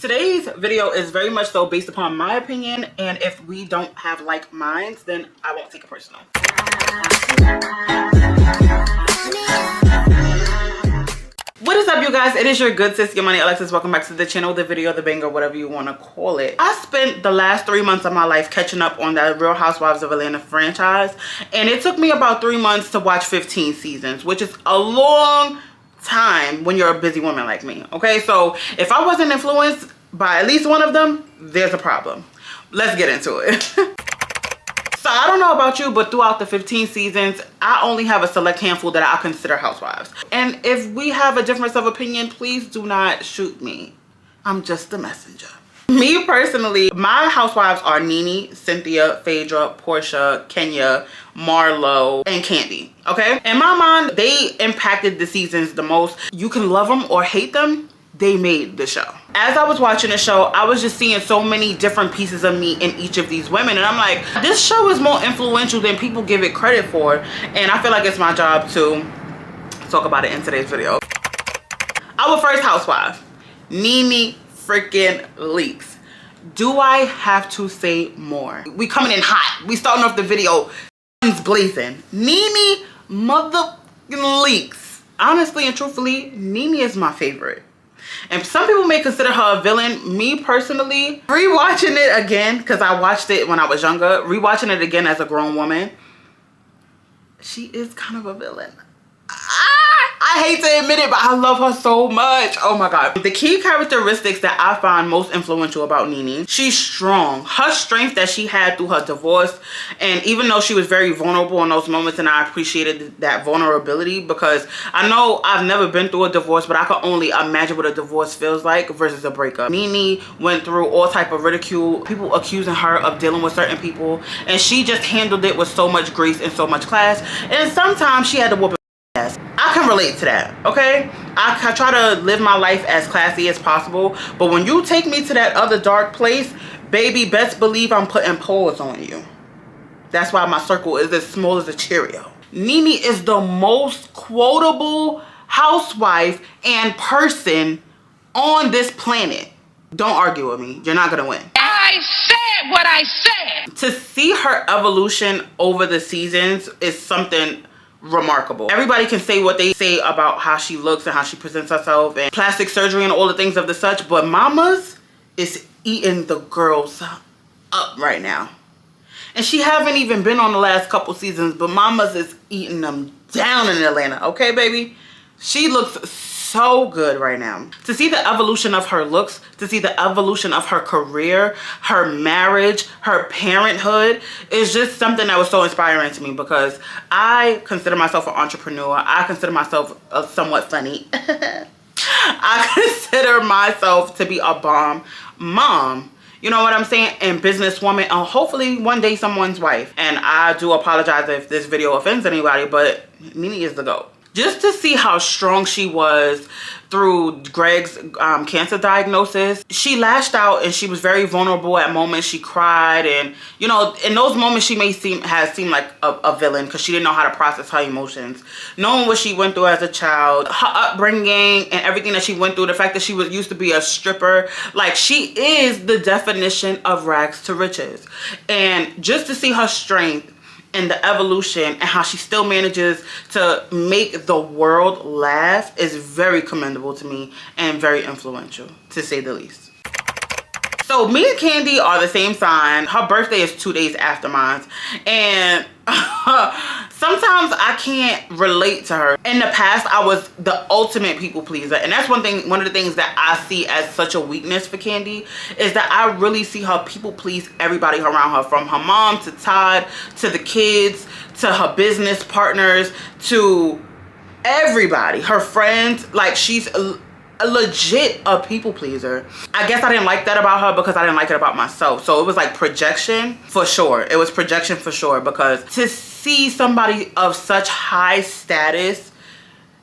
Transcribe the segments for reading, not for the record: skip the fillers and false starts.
Today's video is very much so based upon my opinion, and if we don't have like minds, then I won't take it personal. What is up, you guys? It is your good sis, Yamani Alexis. Welcome back to the channel, the video, the banger, whatever you want to call it. I spent the last 3 months of my life catching up on that Real Housewives of Atlanta franchise, and it took me about 3 months to watch 15 seasons, which is a long time when you're a busy woman like me. Okay, so if I wasn't influenced by at least one of them, there's a problem. Let's get into it. So I don't know about you, but throughout the 15 seasons, I only have a select handful that I consider housewives. And if we have a difference of opinion, please do not shoot me. I'm just the messenger. Me personally, my housewives are Nene, Cynthia, Phaedra, Portia, Kenya, Marlo, and Candy. Okay? In my mind, they impacted the seasons the most. You can love them or hate them. They made the show. As I was watching the show, I was just seeing so many different pieces of me in each of these women, and I'm like, this show is more influential than people give it credit for, and I feel like it's my job to talk about it in today's video. Our first housewife, Nene freaking Leakes. Do I have to say more? We coming in hot. We starting off the video guns blazing. Nene motherfucking Leakes. Honestly and truthfully, Nene is my favorite. And some people may consider her a villain. Me personally, rewatching it again, because I watched it when I was younger, rewatching it again as a grown woman, she is kind of a villain. I hate to admit it, but I love her so much. Oh my God. The key characteristics that I find most influential about Nene, she's strong. Her strength that she had through her divorce, and even though she was very vulnerable in those moments, and I appreciated that vulnerability, because I know I've never been through a divorce, but I can only imagine what a divorce feels like versus a breakup. Nene went through all type of ridicule, people accusing her of dealing with certain people, and she just handled it with so much grace and so much class, and sometimes she had to whoop ass. I can relate to that, okay? I try to live my life as classy as possible, but when you take me to that other dark place, baby, best believe I'm putting paws on you. That's why my circle is as small as a Cheerio. Nene is the most quotable housewife and person on this planet. Don't argue with me. You're not gonna win. I said what I said. To see her evolution over the seasons is something remarkable. Everybody can say what they say about how she looks and how she presents herself and plastic surgery and all the things of the such, but Mama's is eating the girls up right now. And she haven't even been on the last couple seasons, but Mama's is eating them down in Atlanta. Okay, baby? She looks so good right now. To see the evolution of her looks, to see the evolution of her career, her marriage, her parenthood is just something that was so inspiring to me, because I consider myself an entrepreneur. I consider myself somewhat funny. I consider myself to be a bomb mom. You know what I'm saying? And businesswoman, and hopefully one day someone's wife. And I do apologize if this video offends anybody, but Nene is the GOAT. Just to see how strong she was through Greg's cancer diagnosis. She lashed out and she was very vulnerable at moments. She cried, and you know, in those moments she may seem like a villain, because she didn't know how to process her emotions. Knowing what she went through as a child, her upbringing and everything that she went through, the fact that she used to be a stripper, like, she is the definition of rags to riches. And just to see her strength and the evolution and how she still manages to make the world laugh is very commendable to me and very influential, to say the least. So me and Candy are the same sign. Her birthday is 2 days after mine, and sometimes I can't relate to her. In the past, I was the ultimate people pleaser, and that's one of the things that I see as such a weakness for Candy, is that I really see her people please everybody around her, from her mom to Todd to the kids to her business partners to everybody, her friends. Like, she's legit a people pleaser. I guess I didn't like that about her because I didn't like it about myself. So it was like projection for sure. It was projection for sure, because to see somebody of such high status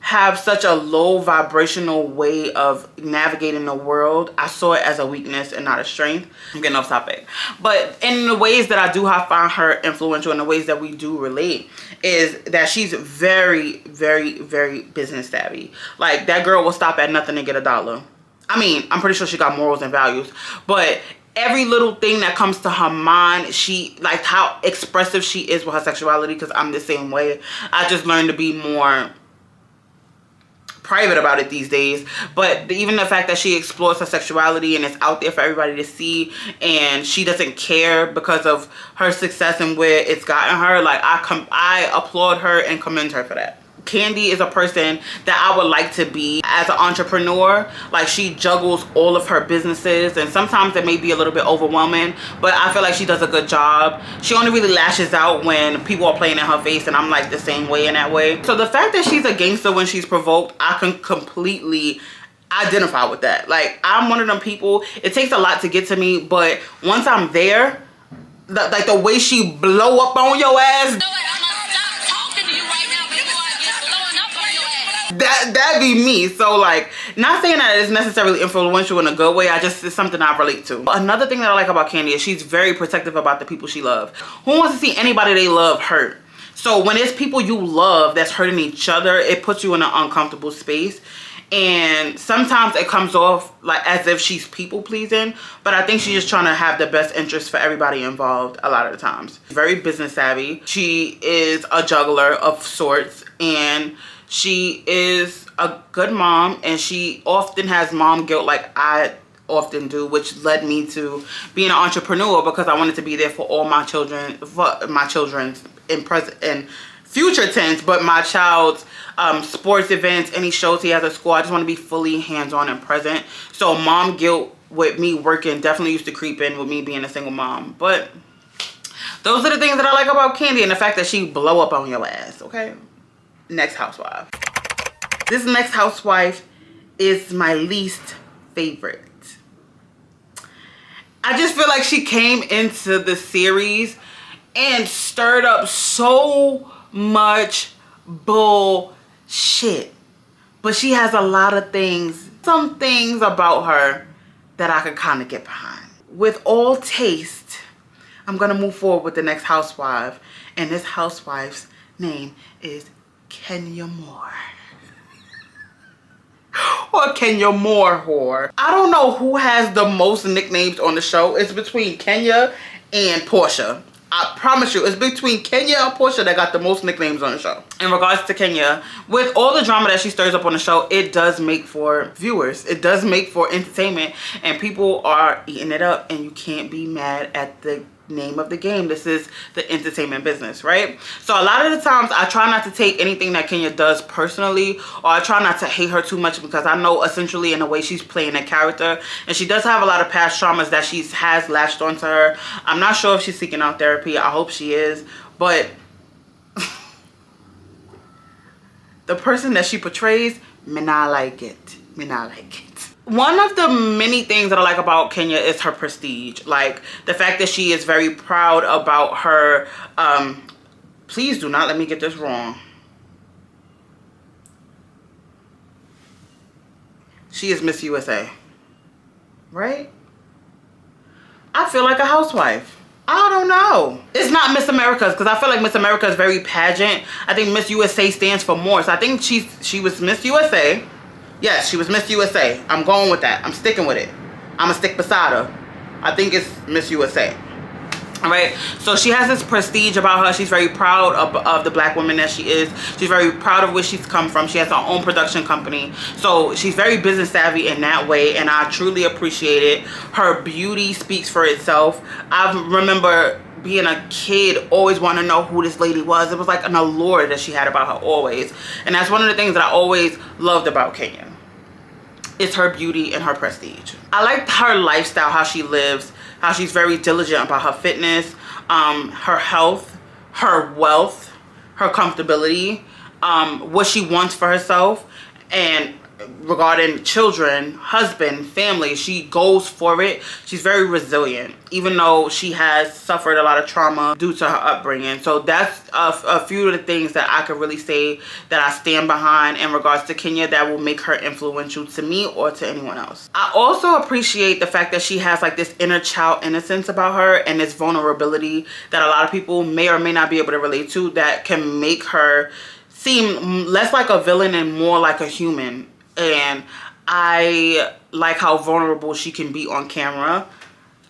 have such a low vibrational way of navigating the world, I saw it as a weakness and not a strength. I'm getting off topic. But in the ways that I do find her influential, in the ways that we do relate, is that she's very, very, very business savvy. Like, that girl will stop at nothing to get $1. I mean, I'm pretty sure she got morals and values, but every little thing that comes to her mind, she, like how expressive she is with her sexuality, because I'm the same way. I just learned to be more private about it these days. But even the fact that she explores her sexuality and it's out there for everybody to see, and she doesn't care because of her success and where it's gotten her, like I applaud her and commend her for that. Candy is a person that I would like to be as an entrepreneur. Like, she juggles all of her businesses, and sometimes it may be a little bit overwhelming, but I feel like she does a good job. She only really lashes out when people are playing in her face, and I'm like the same way in that way. So the fact that she's a gangster when she's provoked, I can completely identify with that. Like, I'm one of them people, it takes a lot to get to me, but once I'm there, like the way she blow up on your ass, that'd be me. So, like, not saying that it's necessarily influential in a good way, it's something I relate to. Another thing that I like about Candy is she's very protective about the people she loves. Who wants to see anybody they love hurt? So when it's people you love that's hurting each other, it puts you in an uncomfortable space. And sometimes it comes off like as if she's people pleasing, but I think she's just trying to have the best interest for everybody involved a lot of the times. Very business savvy. She is a juggler of sorts, and she is a good mom, and she often has mom guilt like I often do, which led me to being an entrepreneur, because I wanted to be there for all my children, in present and future tense, but my child's sports events, any shows he has at school. I just want to be fully hands-on and present. So mom guilt with me working definitely used to creep in with me being a single mom. But those are the things that I like about Candy, and the fact that she blow up on your ass. Okay, next housewife. This next housewife is my least favorite. I just feel like she came into the series and stirred up so much bullshit. But she has a lot of things, some things about her that I could kind of get behind. With all taste, I'm going to move forward with the next housewife. And this housewife's name is Kenya Moore. Or Kenya Moore whore. I don't know who has the most nicknames on the show. It's between Kenya and Portia. I promise you, it's between Kenya and Portia that got the most nicknames on the show. In regards to Kenya, with all the drama that she stirs up on the show, it does make for viewers. It does make for entertainment, and people are eating it up, and you can't be mad at the name of the game. This is the entertainment business, right? So a lot of the times I try not to take anything that Kenya does personally, or I try not to hate her too much, because I know essentially in a way she's playing a character, and she does have a lot of past traumas that she has latched onto her. I'm not sure if she's seeking out therapy. I hope she is, but the person that she portrays, me not like it. Me not like it. One of the many things that I like about Kenya is her prestige. Like the fact that she is very proud about her, please do not let me get this wrong. She is Miss USA, right? I feel like a housewife. I don't know. It's not Miss America's, because I feel like Miss America is very pageant. I think Miss USA stands for more. So I think she was Miss USA. Yes, she was Miss USA. I'm going with that. I'm sticking with it. I'm going to stick beside her. I think it's Miss USA. All right. So she has this prestige about her. She's very proud of the black woman that she is. She's very proud of where she's come from. She has her own production company. So she's very business savvy in that way, and I truly appreciate it. Her beauty speaks for itself. I remember being a kid always wanting to know who this lady was. It was like an allure that she had about her always. And that's one of the things that I always loved about Kenya. It's her beauty and her prestige. I like her lifestyle, how she lives, how she's very diligent about her fitness, her health, her wealth, her comfortability, what she wants for herself, and regarding children, husband, family, she goes for it. She's very resilient, even though she has suffered a lot of trauma due to her upbringing. So that's a few of the things that I could really say that I stand behind in regards to Kenya that will make her influential to me or to anyone else. I also appreciate the fact that she has like this inner child innocence about her, and this vulnerability that a lot of people may or may not be able to relate to, that can make her seem less like a villain and more like a human. And I like how vulnerable she can be on camera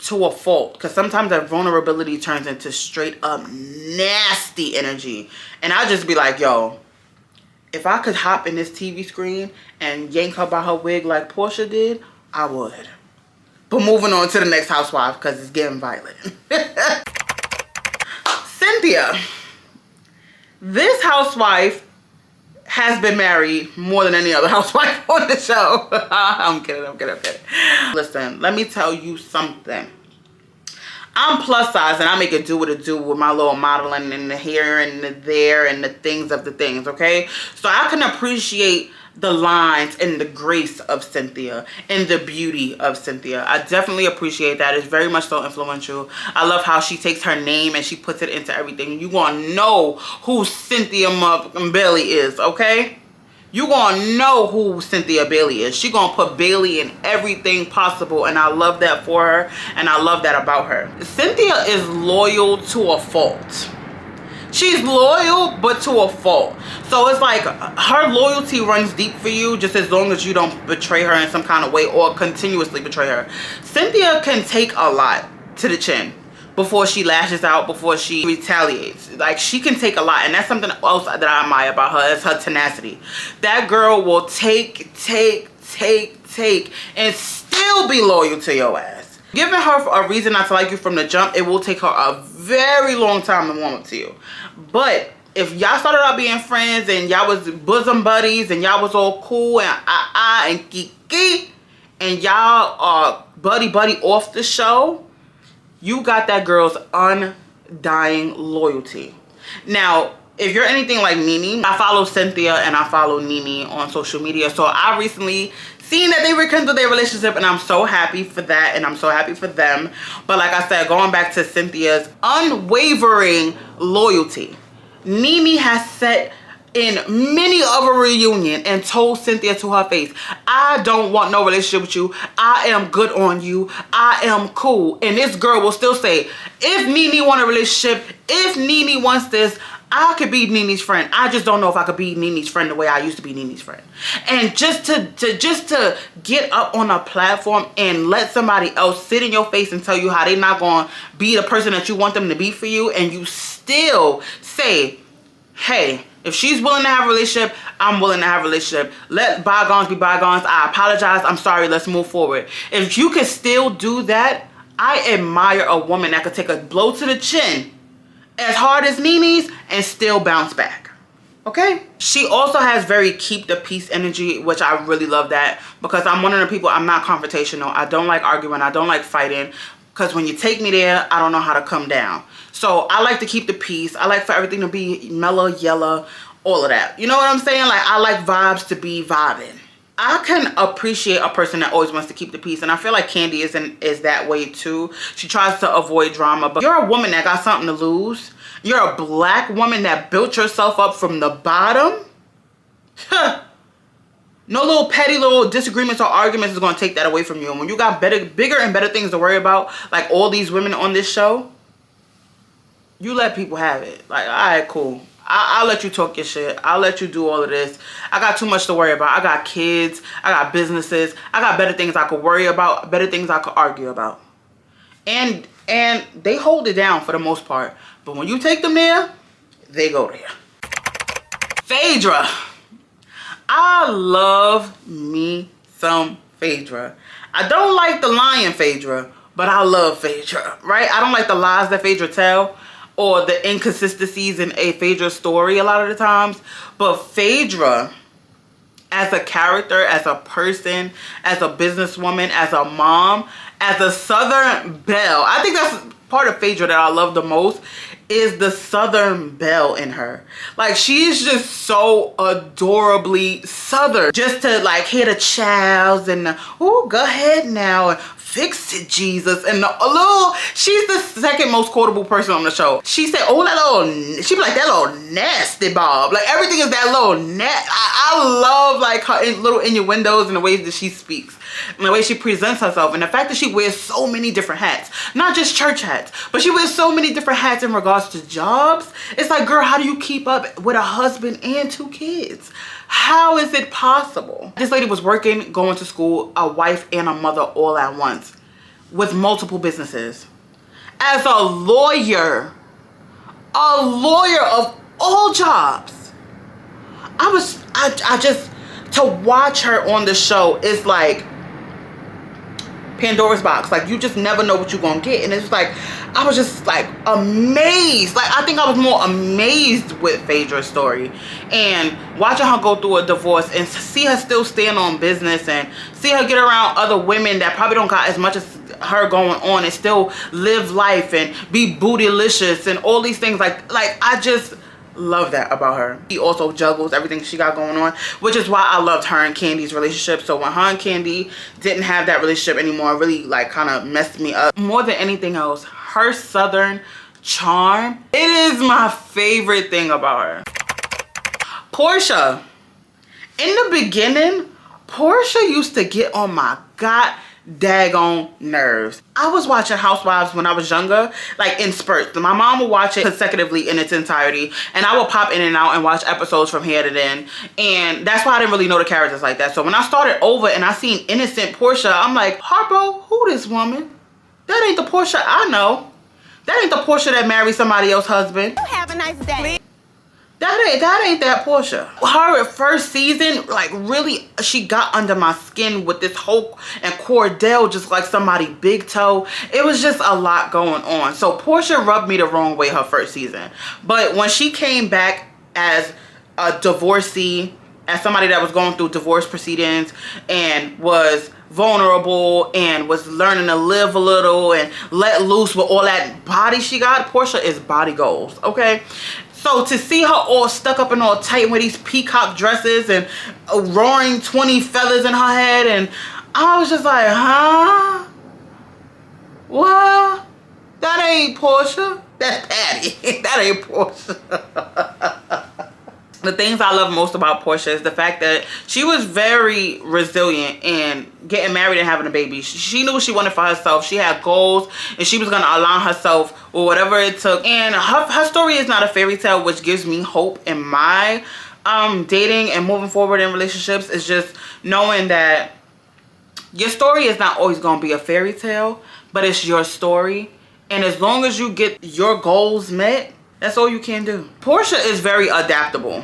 to a fault, because sometimes that vulnerability turns into straight up nasty energy, and I just be like, yo, if I could hop in this TV screen and yank her by her wig like Portia did, I would. But moving on to the next housewife, because it's getting violent. Cynthia. This housewife has been married more than any other housewife on the show. I'm kidding. Listen, let me tell you something. I'm plus size and I make it do what it do with my little modeling and the here and the there and the things of the things, okay? So I can appreciate the lines and the grace of Cynthia and the beauty of Cynthia. I definitely appreciate that. It's very much so influential. I love how she takes her name and she puts it into everything. You gonna know who Cynthia Bailey is, okay? You gonna know who Cynthia Bailey is. She gonna put Bailey in everything possible, and I love that for her, and I love that about her. Cynthia is loyal to a fault. She's loyal, but to a fault. So it's like her loyalty runs deep for you, just as long as you don't betray her in some kind of way or continuously betray her. Cynthia can take a lot to the chin before she lashes out, before she retaliates. Like, she can take a lot, and that's something else that I admire about her, is her tenacity. That girl will take, and still be loyal to your ass. Giving her a reason not to like you from the jump, it will take her a very long time to warm up to you. But if y'all started out being friends and y'all was bosom buddies and y'all was all cool and and kiki, and y'all are buddy off the show, you got that girl's undying loyalty. Now, if you're anything like Nene, I follow Cynthia and I follow Nene on social media. So I recently seen that they rekindled their relationship, and I'm so happy for that, and I'm so happy for them. But like I said, going back to Cynthia's unwavering loyalty, Nene has sat in many of a reunion and told Cynthia to her face, I don't want no relationship with you. I am good on you. I am cool. And this girl will still say, if Nene want a relationship, if Nene wants this, I could be Nene's friend. I just don't know if I could be Nene's friend the way I used to be Nene's friend. And just to get up on a platform and let somebody else sit in your face and tell you how they're not going to be the person that you want them to be for you, and you still say, hey, if she's willing to have a relationship, I'm willing to have a relationship. Let bygones be bygones. I apologize. I'm sorry. Let's move forward. If you can still do that, I admire a woman that could take a blow to the chin as hard as Nene's and still bounce back. Okay? She also has very keep the peace energy, which I really love that, because I'm one of the people, I'm not confrontational. I don't like arguing. I don't like fighting, because when you take me there, I don't know how to come down. So I like to keep the peace. I like for everything to be mellow, yellow, all of that. You know what I'm saying? Like, I like vibes to be vibing. I can appreciate a person that always wants to keep the peace, and I feel like Candy is that way too. She tries to avoid drama, but you're a woman that got something to lose. You're a black woman that built yourself up from the bottom. No little petty little disagreements or arguments is going to take that away from you. And when you got bigger and better things to worry about, like all these women on this show, you let people have it. Like, all right, cool. I'll let you talk your shit. I'll let you do all of this. I got too much to worry about. I got kids. I got businesses. I got better things I could worry about. Better things I could argue about. And they hold it down for the most part. But when you take them there, they go there. Phaedra. I love me some Phaedra. I don't like the lying Phaedra, but I love Phaedra, right? I don't like the lies that Phaedra tell, or the inconsistencies in a Phaedra story a lot of the times. But Phaedra, as a character, as a person, as a businesswoman, as a mom, as a Southern belle, I think that's part of Phaedra that I love the most, is the Southern belle in her. Like, she's just so adorably Southern. Just to like hear the chows and oh, go ahead now and fix it, Jesus. And she's the second most quotable person on the show. She said, oh, that little, she be like, that little nasty Bob. Like, everything is that little I love like her little innuendos and the ways that she speaks. and the way she presents herself, and the fact that she wears so many different hats, not just church hats, but she wears so many different hats in regards to jobs. It's like, girl, how do you keep up with a husband and 2 kids? How is it possible? This lady was working, going to school, a wife and a mother all at once, with multiple businesses. As a lawyer of all jobs, I just, to watch her on the show is like Pandora's box. Like, you just never know what you're gonna get. And it's like, I was just like amazed. Like, I think I was more amazed with Phaedra's story, and watching her go through a divorce and see her still stand on business and see her get around other women that probably don't got as much as her going on and still live life and be bootylicious and all these things. Like I just love that about her. She also juggles everything she got going on, which is why I loved her and Candy's relationship. So when her and Candy didn't have that relationship anymore, it really like kind of messed me up. More than anything else, her Southern charm, it is my favorite thing about her. Portia. In the beginning, Portia used to get on my daggone nerves. I was watching Housewives when I was younger, like in spurts. My mom would watch it consecutively in its entirety, and I would pop in and out and watch episodes from here to then, and that's why I didn't really know the characters like that. So when I started over and I seen innocent Portia, I'm like, Harpo, who this woman? That ain't the Portia I know. That ain't the Portia that married somebody else's husband. You have a nice day. That ain't that Portia. Her first season, like, really, she got under my skin with this Hulk and Cordell just like somebody big toe. It was just a lot going on. So Portia rubbed me the wrong way her first season. But when she came back as a divorcee, as somebody that was going through divorce proceedings and was vulnerable and was learning to live a little and let loose with all that body she got, Portia is body goals, okay? So to see her all stuck up and all tight with these peacock dresses and a roaring 20 feathers in her head, and I was just like, huh? What? That ain't Portia. That's Patty. That ain't Portia. The things I love most about Portia is the fact that she was very resilient in getting married and having a baby. She knew what she wanted for herself. She had goals, and she was going to align herself with whatever it took. And her story is not a fairy tale, which gives me hope in my dating and moving forward in relationships. It's just knowing that your story is not always going to be a fairy tale, but it's your story. And as long as you get your goals met, that's all you can do. Portia is very adaptable.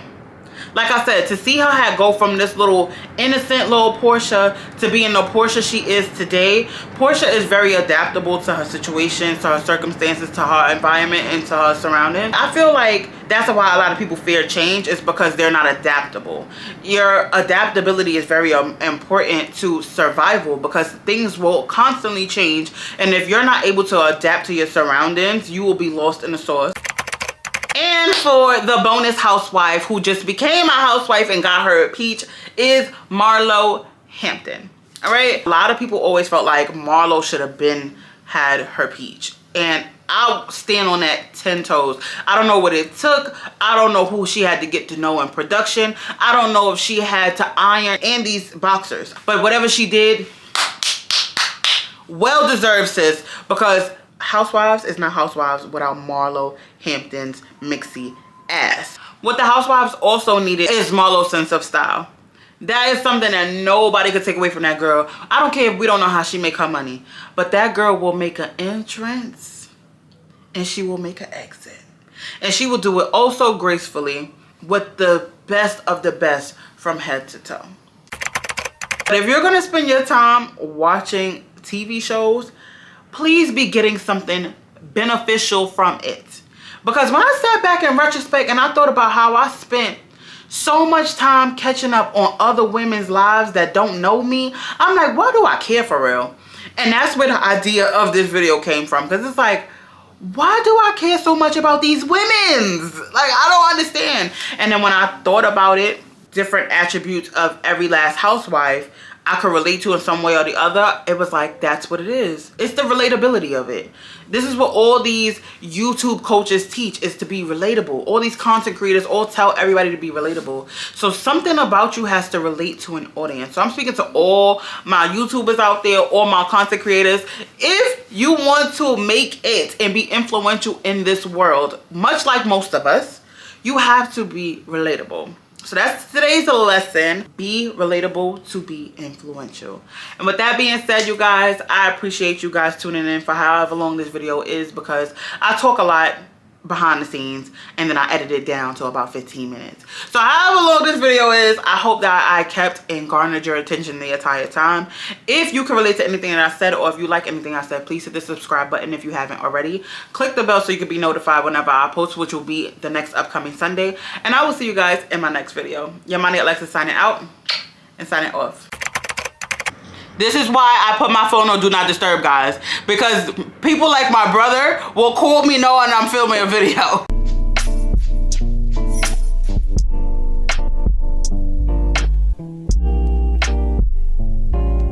Like I said, to see her go from this little innocent little Portia to being the Portia she is today, Portia is very adaptable to her situations, to her circumstances, to her environment, and to her surroundings. I feel like that's why a lot of people fear change, is because they're not adaptable. Your adaptability is very important to survival, because things will constantly change, and if you're not able to adapt to your surroundings, you will be lost in the sauce. And for the bonus housewife who just became a housewife and got her peach is Marlo Hampton. All right, a lot of people always felt like Marlo should have had her peach, and I'll stand on that 10 toes. I don't know what it took. I don't know who she had to get to know in production. I don't know if she had to iron Andy's boxers, but whatever she did, well deserved, sis, because Housewives is not Housewives without Marlo Hampton's mixy ass. What the Housewives also needed is Marlo's sense of style. That is something that nobody could take away from that girl. I don't care if we don't know how she make her money, but that girl will make an entrance and she will make an exit. And she will do it oh so gracefully with the best of the best from head to toe. But if you're gonna spend your time watching TV shows, please be getting something beneficial from it. Because when I sat back in retrospect and I thought about how I spent so much time catching up on other women's lives that don't know me, I'm like, why do I care for real? And that's where the idea of this video came from. Because it's like, why do I care so much about these women's? Like, I don't understand. And then when I thought about it, different attributes of every last housewife, I could relate to in some way or the other, it was like, that's what it is. It's the relatability of it. This is what all these YouTube coaches teach, is to be relatable. All these content creators all tell everybody to be relatable. So something about you has to relate to an audience. So I'm speaking to all my YouTubers out there, all my content creators. If you want to make it and be influential in this world, much like most of us, you have to be relatable. So that's today's lesson. Be relatable to be influential. And with that being said, you guys, I appreciate you guys tuning in for however long this video is, because I talk a lot behind the scenes and then I edit it down to about 15 minutes. So however long this video is, I hope that I kept and garnered your attention the entire time. If you can relate to anything that I said, or if you like anything I said, please hit the subscribe button if you haven't already. Click the bell so you can be notified whenever I post, which will be the next upcoming Sunday. And I will see you guys in my next video. Yamani Alexis signing out and signing off. This is why I put my phone on do not disturb, guys, because people like my brother will call me knowing I'm filming a video.